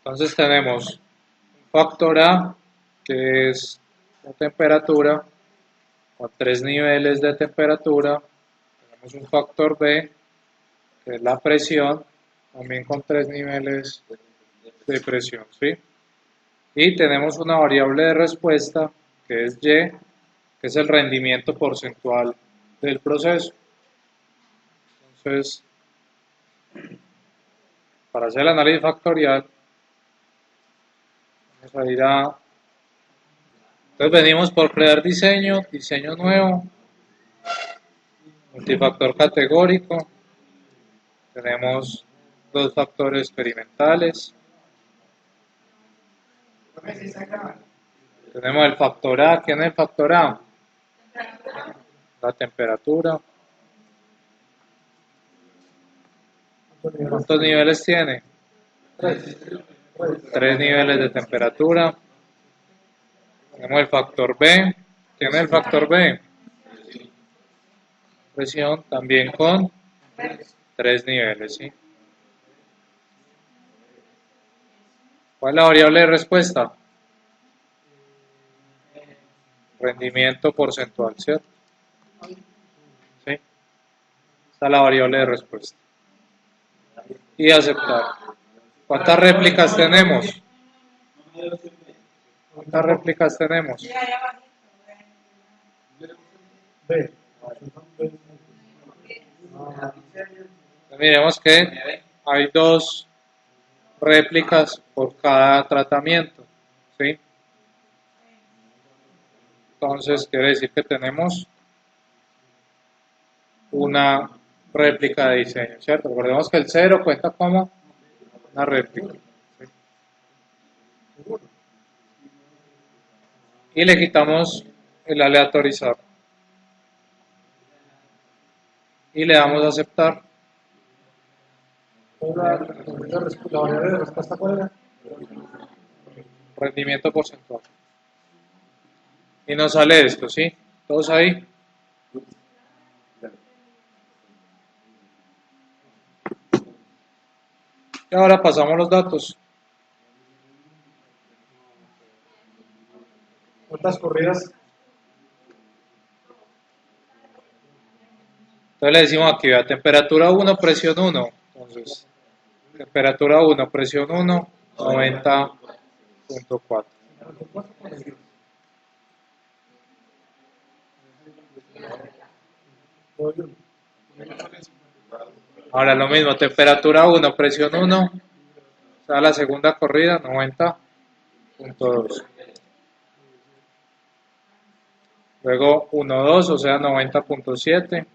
Entonces tenemos un factor A, que es la temperatura, con 3 niveles de temperatura. Tenemos un factor B, que es la presión, también con 3 niveles de presión, ¿sí? Y tenemos una variable de respuesta, que es Y, que es el rendimiento porcentual del proceso. Entonces, para hacer el análisis factorial, vamos a ir a... Entonces venimos por crear diseño nuevo, multifactor categórico, tenemos dos factores experimentales, tenemos el factor A. ¿Quién es el factor A? La temperatura. ¿Cuántos niveles tiene? 3 niveles de temperatura. Tenemos el factor B. ¿Quién es el factor B? Presión, también con 3 niveles, ¿sí? ¿Cuál es la variable de respuesta? Rendimiento porcentual, ¿cierto? ¿Sí? Esta es la variable de respuesta. Y aceptar. ¿Cuántas réplicas tenemos? ¿Cuántas réplicas tenemos? Miremos que hay 2 réplicas por cada tratamiento, ¿sí? Entonces quiere decir que tenemos una réplica de diseño, ¿cierto? Recordemos que el 0 cuenta como una réplica, ¿sí? Y le quitamos el aleatorizar y le damos a aceptar. La variable de respuesta, ¿cuál era? Rendimiento porcentual. Y nos sale esto, ¿sí? ¿Todos ahí? Y ahora pasamos los datos. ¿Cuántas corridas? Entonces le decimos aquí, a temperatura 1, presión 1. Entonces, temperatura 1, presión 1, 90.4. Ahora lo mismo, temperatura 1, presión 1, o sea, la segunda corrida, 90.2. Luego 1, 2, o sea, 90.7.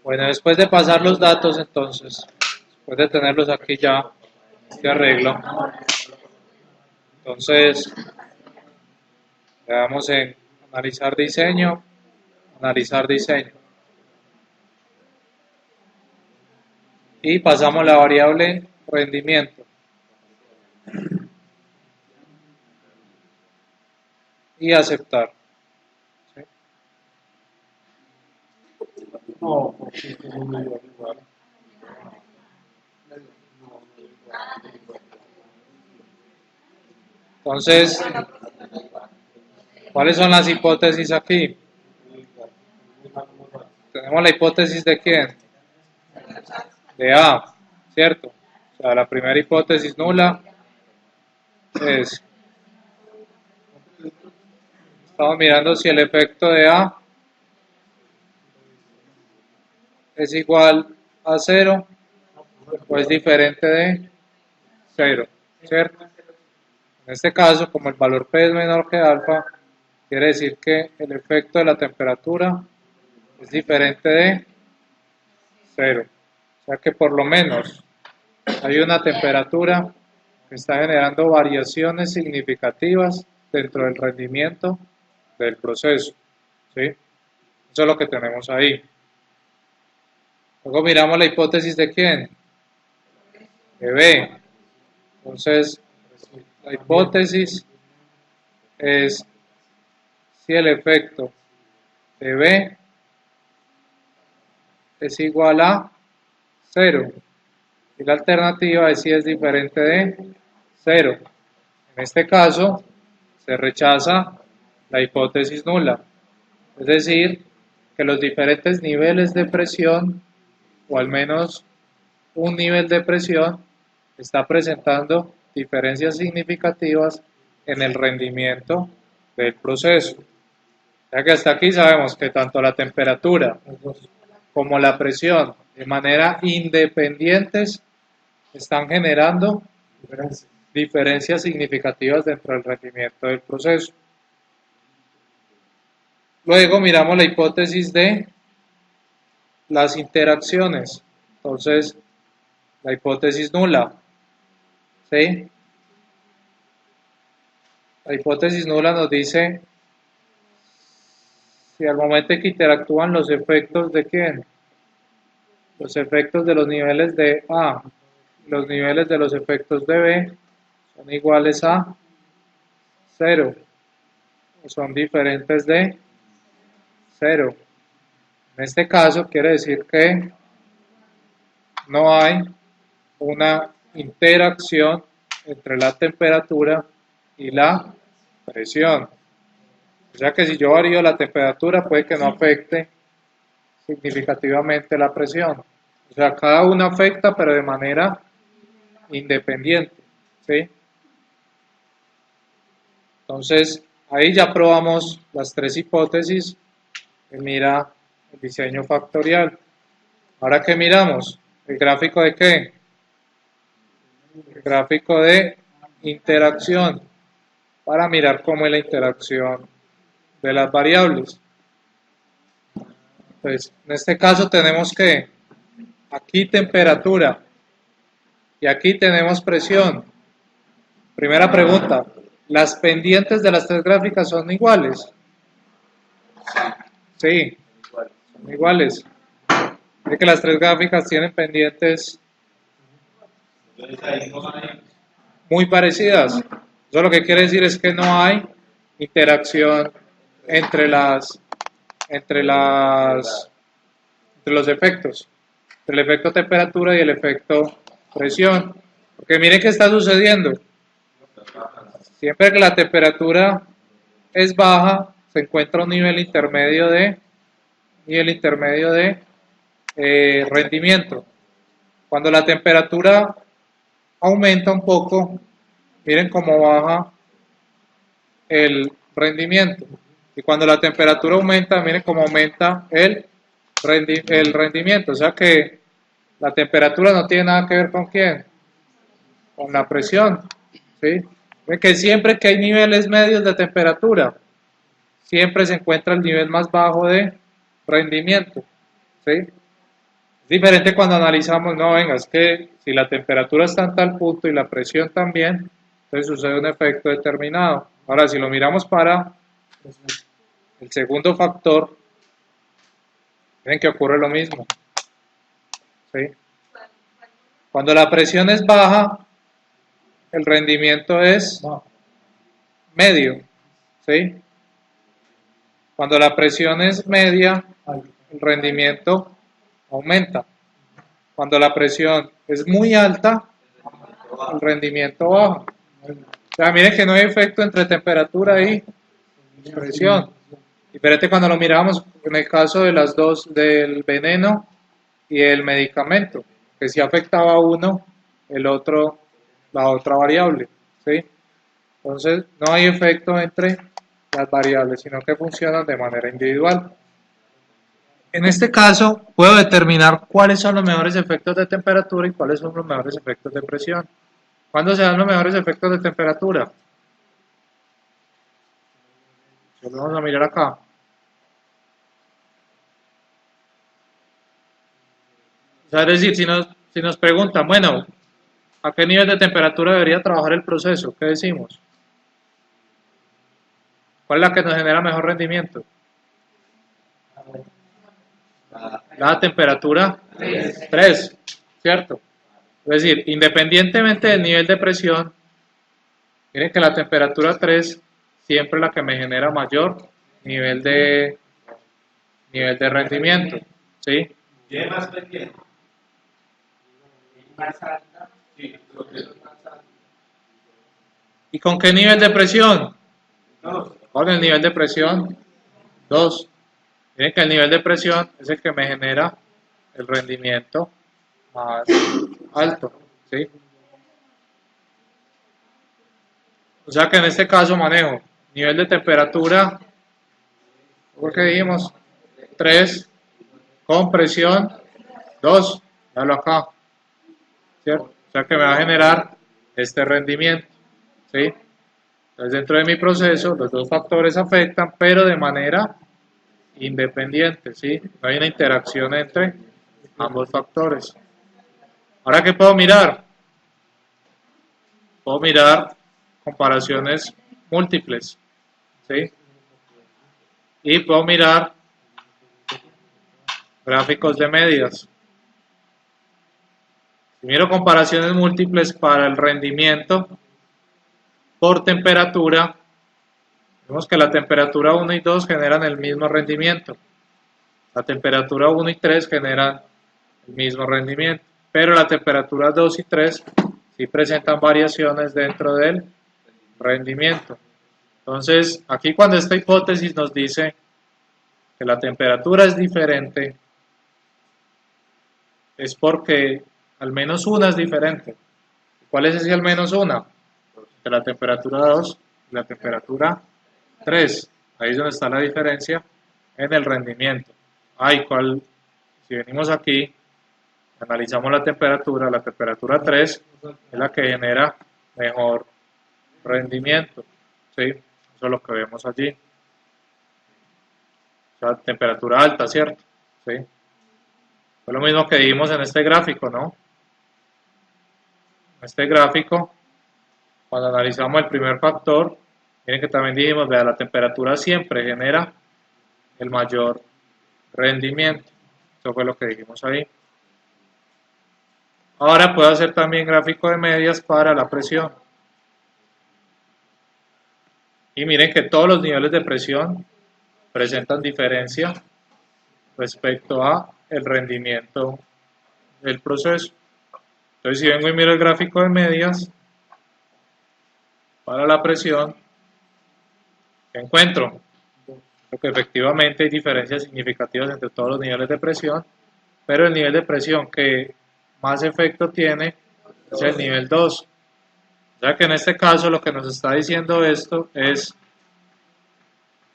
Bueno, después de pasar los datos, entonces, después de tenerlos aquí ya, este arreglo, entonces, le damos en analizar diseño, y pasamos la variable rendimiento. Y aceptar. ¿Sí? No, porque es un medio igual. Entonces, ¿cuáles son las hipótesis aquí? Tenemos la hipótesis de quién? De A. ¿cierto? O sea, la primera hipótesis nula es, estamos mirando si el efecto de A es igual a 0 o es diferente de 0, ¿cierto? En este caso, como el valor P es menor que alfa, quiere decir que el efecto de la temperatura es diferente de 0. O sea que por lo menos hay una temperatura que está generando variaciones significativas dentro del rendimiento del proceso, ¿sí? Eso es lo que tenemos ahí. Luego miramos la hipótesis de quién, de B. Entonces, la hipótesis es si el efecto de B es igual a 0 y la alternativa es si es diferente de 0. En este caso, se rechaza la hipótesis nula, es decir, que los diferentes niveles de presión, o al menos un nivel de presión, está presentando diferencias significativas en el rendimiento del proceso. Ya que hasta aquí sabemos que tanto la temperatura como la presión de manera independientes están generando diferencias significativas dentro del rendimiento del proceso. Luego miramos la hipótesis de las interacciones. Entonces, la hipótesis nula, ¿sí? La hipótesis nula nos dice si al momento en que interactúan los efectos de quién, los efectos de los niveles de A, los niveles de los efectos de B son iguales a 0 o son diferentes de 0. En este caso quiere decir que no hay una interacción entre la temperatura y la presión. O sea que si yo varío la temperatura puede que no afecte significativamente la presión. O sea, cada una afecta pero de manera independiente, ¿sí? Entonces, ahí ya probamos las tres hipótesis y mira el diseño factorial. Ahora, ¿qué miramos? ¿El gráfico de qué? El gráfico de interacción, para mirar cómo es la interacción de las variables. Entonces, en este caso tenemos que aquí temperatura y aquí tenemos presión. Primera pregunta, ¿las pendientes de las tres gráficas son iguales? Sí, son iguales. Es que las tres gráficas tienen pendientes muy parecidas. Eso lo que quiere decir es que no hay interacción entre los efectos, entre el efecto temperatura y el efecto presión. Porque miren qué está sucediendo. Siempre que la temperatura es baja, se encuentra un nivel intermedio de rendimiento. Cuando la temperatura aumenta un poco, miren cómo baja el rendimiento. Y cuando la temperatura aumenta, miren cómo aumenta el rendimiento. O sea que la temperatura no tiene nada que ver con quién, con la presión. ¿Sí? Ven que siempre que hay niveles medios de temperatura, siempre se encuentra el nivel más bajo de rendimiento. ¿Sí? Es diferente cuando analizamos, no, venga, es que si la temperatura está en tal punto y la presión también, entonces sucede un efecto determinado. Ahora, si lo miramos para el segundo factor, ven que ocurre lo mismo. ¿Sí? Cuando la presión es baja, el rendimiento es medio. ¿Sí? Cuando la presión es media, el rendimiento aumenta. Cuando la presión es muy alta, el rendimiento baja. O sea, miren que no hay efecto entre temperatura y presión. Diferente cuando lo miramos en el caso de las dos, del veneno y el medicamento. que si afectaba a uno, el otro, la otra variable, ¿sí? Entonces, no hay efecto entre las variables, sino que funcionan de manera individual. En este caso, puedo determinar cuáles son los mejores efectos de temperatura y cuáles son los mejores efectos de presión. ¿Cuándo se dan los mejores efectos de temperatura? Vamos a mirar acá. O sea, es decir, si nos preguntan, bueno, ¿a qué nivel de temperatura debería trabajar el proceso? ¿Qué decimos? ¿Cuál es la que nos genera mejor rendimiento? La temperatura 3, ¿cierto? Es decir, independientemente del nivel de presión, miren que la temperatura 3 siempre es la que me genera mayor nivel de rendimiento, ¿sí? ¿Y con qué nivel de presión? Con el nivel de presión 2. Miren que el nivel de presión es el que me genera el rendimiento más alto, ¿sí? O sea que en este caso manejo nivel de temperatura, ¿por dijimos? 3, con presión 2, ya lo acá, ¿cierto? O sea que me va a generar este rendimiento, ¿sí? Entonces dentro de mi proceso los dos factores afectan, pero de manera independiente, ¿sí? No hay una interacción entre ambos factores. Ahora, ¿qué puedo mirar? Puedo mirar comparaciones múltiples, ¿sí? Y puedo mirar gráficos de medidas. Si miro comparaciones múltiples para el rendimiento por temperatura, vemos que la temperatura 1 y 2 generan el mismo rendimiento. La temperatura 1 y 3 generan el mismo rendimiento, pero la temperatura 2 y 3 sí presentan variaciones dentro del rendimiento. Entonces, aquí cuando esta hipótesis nos dice que la temperatura es diferente, es porque al menos una es diferente. ¿Cuál es ese al menos una? De la temperatura 2 y la temperatura 3. Ahí es donde está la diferencia en el rendimiento. Si venimos aquí, analizamos la temperatura 3 es la que genera mejor rendimiento, ¿sí? Eso es lo que vemos allí. O sea, temperatura alta, ¿cierto? ¿Sí? Fue lo mismo que vimos en este gráfico, ¿no? En este gráfico, cuando analizamos el primer factor, miren que también dijimos, vea, la temperatura siempre genera el mayor rendimiento. Eso fue lo que dijimos ahí. Ahora puedo hacer también gráfico de medias para la presión. Y miren que todos los niveles de presión presentan diferencia respecto a el rendimiento del proceso. Entonces, si vengo y miro el gráfico de medias para la presión, ¿qué encuentro? Porque efectivamente hay diferencias significativas entre todos los niveles de presión, pero el nivel de presión que más efecto tiene es el nivel 2. O sea que en este caso lo que nos está diciendo esto es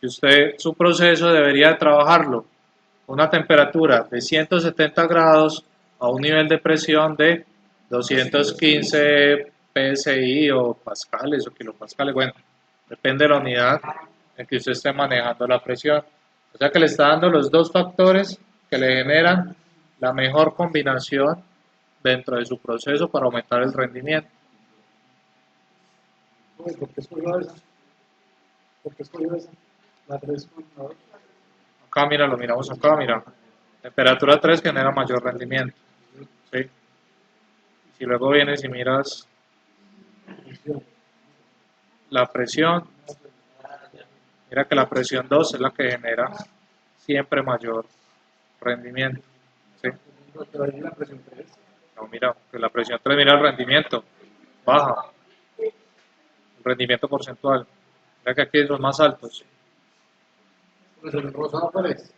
que usted su proceso debería trabajarlo a una temperatura de 170 grados a un nivel de presión de 215 psi o pascales o kilopascales, bueno, depende de la unidad en que usted esté manejando la presión. O sea que le está dando los dos factores que le generan la mejor combinación dentro de su proceso para aumentar el rendimiento. ¿Por qué escogió esa? ¿Por qué escogió esa? La 3 con la 2. Acá mira, lo miramos acá, mira. Temperatura 3 genera mayor rendimiento. ¿Sí? Si luego vienes y miras la presión, mira que la presión 2 es la que genera siempre mayor rendimiento. ¿Sí? Pero ahí la presión 3. No, mira, que la presión 3, mira el rendimiento, baja. El rendimiento porcentual. Mira que aquí es los más altos. Pues el rosado, ¿cuál es?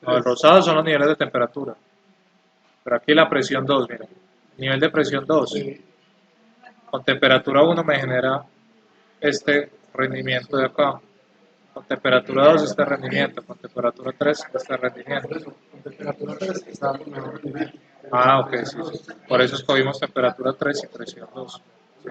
No, el rosado son los niveles de temperatura. Pero aquí la presión 2, mira. Nivel de presión 2. Sí. Con temperatura 1 me genera este rendimiento de acá. Con temperatura 2 este rendimiento. Con temperatura 3 este Por rendimiento. eso, con temperatura 3 está mejor rendimiento. Ah, ok, sí, sí. Por eso escogimos temperatura 3 y presión 2. ¿Sí?